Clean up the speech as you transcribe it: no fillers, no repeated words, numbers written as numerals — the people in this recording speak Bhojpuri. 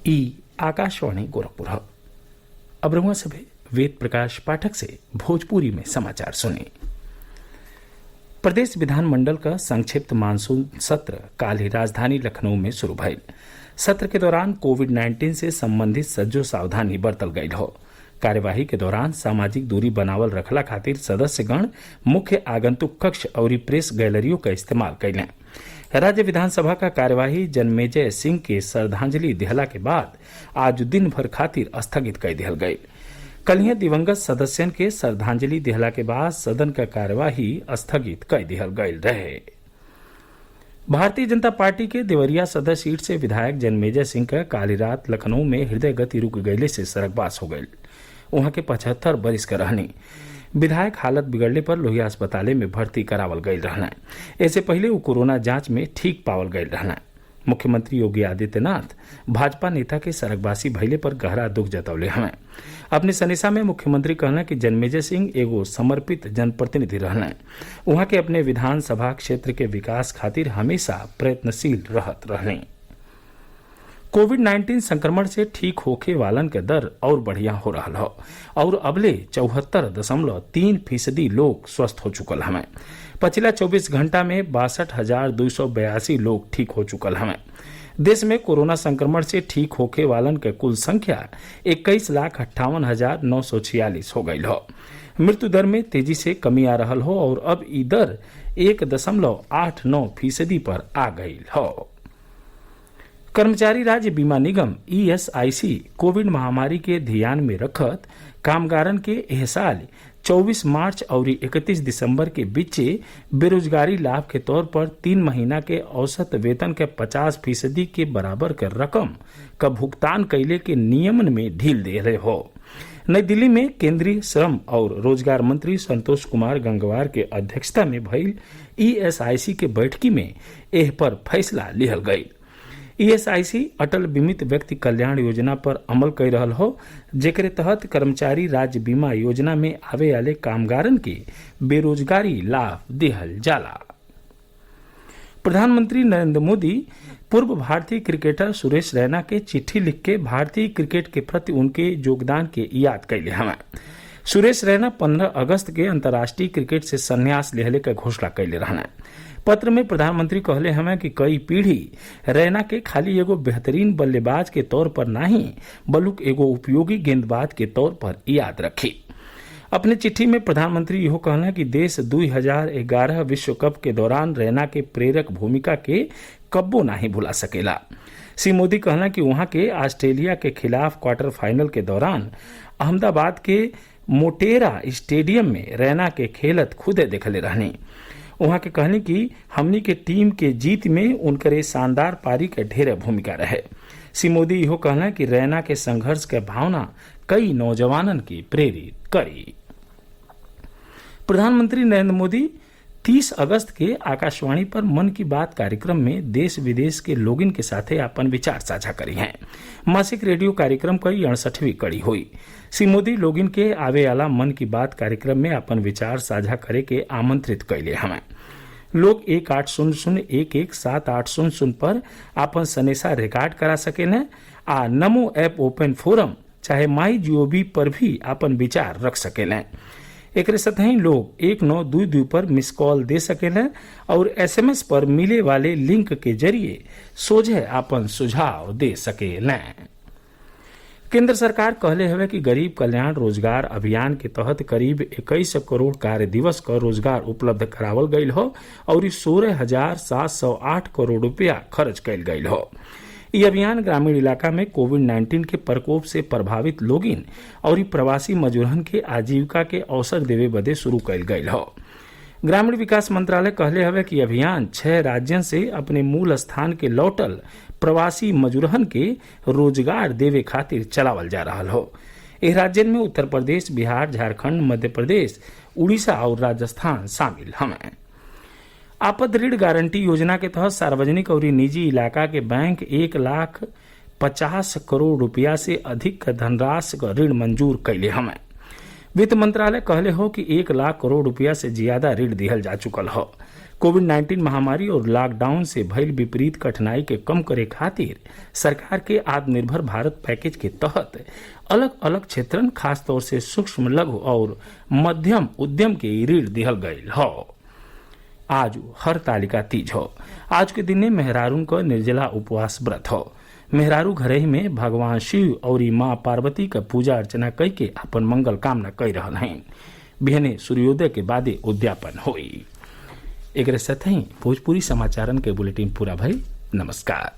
ई आकाशवाणी गोरखपुर। अब रहुआ सभे वेद प्रकाश पाठक से भोजपुरी में समाचार सुने। प्रदेश विधानमंडल का संक्षिप्त मानसून सत्र काल ही राजधानी लखनऊ में शुरू भइल। सत्र के दौरान कोविड-19 से संबंधित सज्जो सावधानी बरतल गईल हो। कार्यवाही के दौरान सामाजिक दूरी बनावल रखला खातिर सदस्यगण मुख्य आगंतुक कक्ष और प्रेस गैलरियों का इस्तेमाल कैलें। राज्य विधानसभा का कार्यवाही जन्मेजय सिंह के श्रद्धांजलि दिहला के बाद आज दिन भर खातिर स्थगित कर दिहल गई। कल दिवंगत सदस्यन के श्रद्धांजलि दिहला के बाद सदन का कार्यवाही स्थगित कर दिहल गई रहे। भारतीय जनता पार्टी के देवरिया सदर सीट से विधायक जन्मेजय सिंह का काली रात लखनऊ में हृदय गति रुक गये से सड़कबास हो गई। वहां के 75 बरिस का रहनी विधायक हालत बिगड़ने पर लोहिया अस्पताल में भर्ती करावल गई रहना। ऐसे पहले वो कोरोना जांच में ठीक पावल गई रहना। मुख्यमंत्री योगी आदित्यनाथ भाजपा नेता के सड़कबासी भइले पर गहरा दुख जतौले हमें। अपने सनेसा में मुख्यमंत्री कहना कि जन्मेजय सिंह एगो समर्पित जनप्रतिनिधि रहना। वहां के अपने विधानसभा क्षेत्र के विकास खातिर हमेशा प्रयत्नशील रहत रहने। कोविड-19 संक्रमण से ठीक होखे वालन के दर और बढ़िया हो रहा हो और अबले 74.3% लोग स्वस्थ हो चुकल हमें। पिछला 24 घंटा में 62,282 लोग ठीक हो चुकल हमें। देश में कोरोना संक्रमण से ठीक होखे वालन के कुल संख्या 21,58,946 हो गई हो। मृत्यु दर में तेजी से कमी आ रहा हो और अब ई दर 1.89% पर आ गई हो। कर्मचारी राज्य बीमा निगम ESIC कोविड महामारी के ध्यान में रखत कामगारन के एह साल 24 मार्च और 31 दिसंबर के बीच बेरोजगारी लाभ के तौर पर 3 महीना के औसत वेतन के 50% के बराबर के रकम का भुगतान कैले के नियमन में ढील दे रहे हो। नई दिल्ली में केंद्रीय श्रम और रोजगार मंत्री संतोष कुमार गंगवार के अध्यक्षता में भइल ESIC के बैठकी में एह पर फैसला लिहल गई। ESIC अटल बीमित व्यक्ति कल्याण योजना पर अमल कर रहा हो, जेकरे तहत कर्मचारी राज्य बीमा योजना में आवे वाले कामगारन के बेरोजगारी लाभ दिहल जाला। प्रधानमंत्री नरेंद्र मोदी पूर्व भारतीय क्रिकेटर सुरेश रैना के चिट्ठी लिख के भारतीय क्रिकेट के प्रति उनके योगदान के याद कैले हमें। सुरेश रैना 15 अगस्त के अंतर्राष्ट्रीय क्रिकेट से संन्यास लेहले का घोषणा कैले रहना। पत्र में प्रधानमंत्री कहले हमें कि कई पीढ़ी रैना के खाली एगो बेहतरीन बल्लेबाज के तौर पर नहीं बल्कि एगो उपयोगी गेंदबाज के तौर पर याद रखी। अपने चिट्ठी में प्रधानमंत्री यह कहना कि देश 2011 विश्व कप के दौरान रैना के प्रेरक भूमिका के कब्बो नहीं भुला सकेला। श्री मोदी कहना कि वहां के ऑस्ट्रेलिया के खिलाफ क्वार्टर फाइनल के दौरान अहमदाबाद के मोटेरा स्टेडियम में रैना के खेलत खुदे देखले रहनी। वहां के कहने की हमनी के टीम के जीत में उनकरे शानदार पारी के ढेर भूमिका रहे। श्री मोदी यह कहना कि रैना के संघर्ष के भावना कई नौजवानन की प्रेरित करी। प्रधानमंत्री नरेंद्र मोदी 30 अगस्त के आकाशवाणी पर मन की बात कार्यक्रम में देश विदेश के लोगन के साथे अपन विचार साझा करी हैं। मासिक रेडियो कार्यक्रम की 68वीं कड़ी हुई। श्री मोदी लोगन के आवे वाला मन की बात कार्यक्रम में अपन विचार साझा करे के आमंत्रित कैले हमें। लोग 1800-117800 पर अपन सनेसा रिकॉर्ड करा सकें आ नमो ऐप ओपन फोरम चाहे MyGov पर भी अपन विचार रख सकें। एक सतही लोग 1922 पर मिस कॉल दे सकें और SMS पर मिले वाले लिंक के जरिए सोझे अपन सुझाव दे सकें। केंद्र सरकार कहले हवे कि गरीब कल्याण रोजगार अभियान के तहत करीब 21 करोड़ कार्य दिवस का रोजगार उपलब्ध करावल गईल हो और 16,708 करोड़ रुपया खर्च कैल गईल हो। ये अभियान ग्रामीण इलाका में कोविड-19 के प्रकोप से प्रभावित लोगिन और प्रवासी मजदूरन के आजीविका के अवसर देवे बदे शुरू कैल गईल हो। ग्रामीण विकास मंत्रालय कहले हवे कि अभियान 6 राज्यन से अपने मूल स्थान के लौटल प्रवासी मजदूरन के रोजगार देवे खातिर चलावल जा रहा हो। इस राज्यन में उत्तर प्रदेश, बिहार, झारखंड, मध्य प्रदेश, उड़ीसा और राजस्थान शामिल हमें। आपद ऋण गारंटी योजना के तहत सार्वजनिक और निजी इलाका के बैंक 1,50 करोड़ रुपया से अधिक का धनराशि का ऋण मंजूर कैले हमें। वित्त मंत्रालय कहले हो कि 1 लाख करोड़ रुपया से ज्यादा ऋण दिहल जा चुकल हो। कोविड-19 महामारी और लॉकडाउन से भइल विपरीत कठिनाई के कम करे खातिर सरकार के आत्मनिर्भर भारत पैकेज के तहत अलग अलग क्षेत्रन खासतौर से सूक्ष्म लघु और मध्यम उद्यम के ऋण दिहल गयल हौ। आज हरतालिका तीज हो। आज के दिन मेहरारून क निर्जला उपवास व्रत हो। मेहरारू घरे ही में भगवान शिव और माँ पार्वती का पूजा अर्चना कई के अपन मंगल कामना कई रहल हैं। बिहने सूर्योदय के बादे उद्यापन हुई। एक साथ ही भोजपुरी समाचारन के बुलेटिन पूरा भई। नमस्कार।